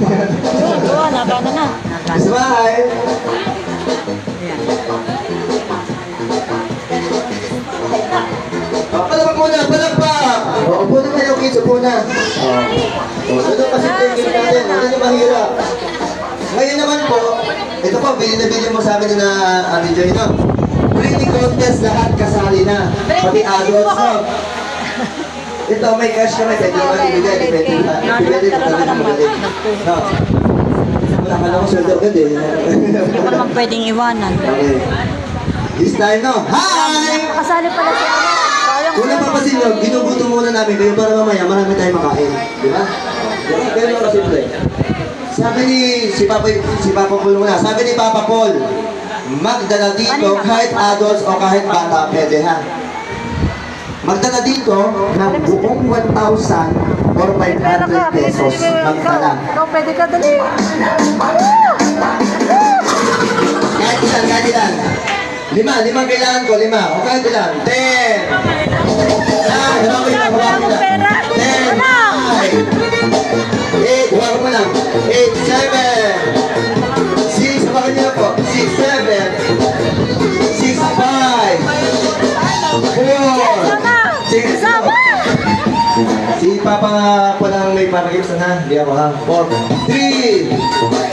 Oo, nagana na. Smile! Palakpak muna, palakpak! Upo na kayo, kids, upo na. Ito kasi tingin natin, hindi nyo mahirap. Ngayon naman po, ito po, bili na bili mo sa amin na Ate Joy, no? Pretty contest, lahat kasali na. Pati adults, no? Ito, may cash ka na, pwede naman ibigay, pwede talaga magaling. No? Wala ka lang ako sweldo agad eh. Hindi ko naman pwedeng iwanan. Okay. This time, no? Hi! Kasali pala si Ana. Sayang Kung napapansin nyo, ginuguto muna namin kayo para mamaya marami tayong makain. Di ba? Ganun lang kasimple. Sabi ni si Papa Paul muna, sabi ni Papa Paul, magdala dito kahit adults o kahit bata, pwede ha. Magdala dito ng buong 1,000 or 500 pesos. Magdala. Ikaw pwede ka dali. Kahit ilan. Limang kailangan ko, 5. O kahit ilan. 10. Hawak mo lang. 10. 8. Hawak mo lang. 8, 7. 6. Hawakan niyo po. 6, 7. 6, 5. 4. 6. Si Papa nga po lang may paragips na. Hindi ako ha. 4. 3.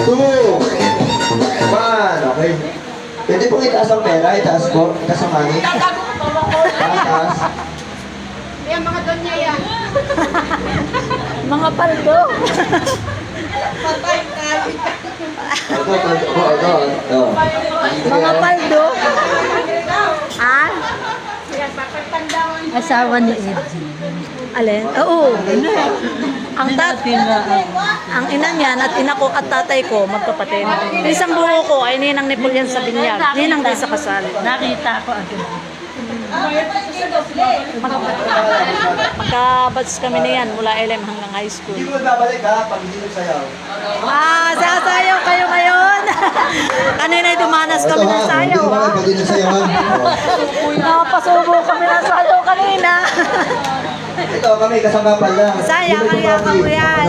2. 1. Okay. Pwede pong itaas ang pera, itaas po, itaas ang money. Itaas. Yan, mga donya yan. Mga paldo. Patay kali. Ito. Mga paldo. Ah? Yan, papagpandawan. Asawa ni Edgy. Alin? Oo. Ang ina niyan at ina ko at tatay ko, magkapatid. Isang buho ko ay ninang ni Julian sa binyag. Ninang din sa kasal. Nakita ko agad. Magka-batch kami niyan mula LM hanggang high school. Hindi mo babalik ha, pag hindi nagsayaw. Sasayaw kayo ngayon. Kanina'y dumanas kami ng sayaw. Hindi pag hindi nagsayaw ha. Napasubo kami ng sayaw kanina. Ito kami, kasangkapan lang. Sayang, ang yaman mo yan.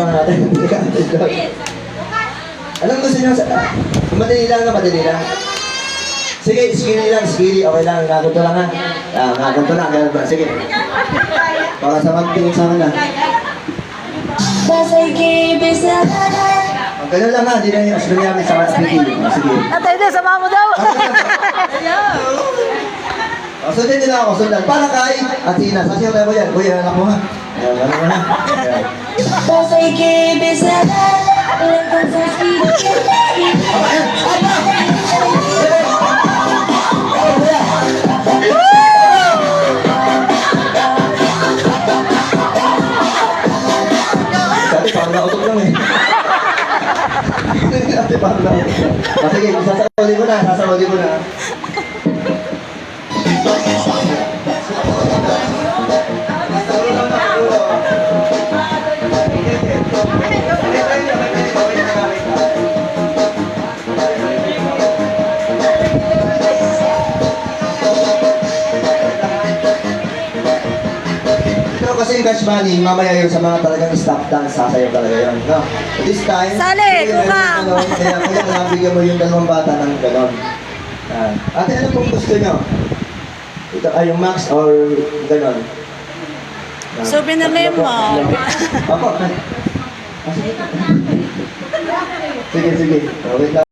Anong gusto nyo? Madali lang na, madali lang. Sige, skiri lang, skiri. Okay lang, gaganto lang ha. Gaganto lang, ganun ba? Sige. Para sa magtingin sa akin na. Ganun lang ha, di na yung asbili namin sa skiri. Sige. Natay din, sama mo daw. Sundin nila ako, sundan. Para kay Athena. Sasayaw tayo mo yan. Kuya, anak mo ha. Ayan, anak mo ha. Dati parang nautok lang eh. Dati parang nautok lang. Sige, sasauli ko na. Pero kasi yung cash money, mamaya yun sa mga talagang stop dance, sasayaw talaga yun. No? This time, Sali, kumang! Kaya kailangan bigyan mo yung 2 bata ng ganon. Ate, ano pong gusto nyo? Ito ay yung max or ganon? Souvenir mo. Apo. Sige. Wait lang.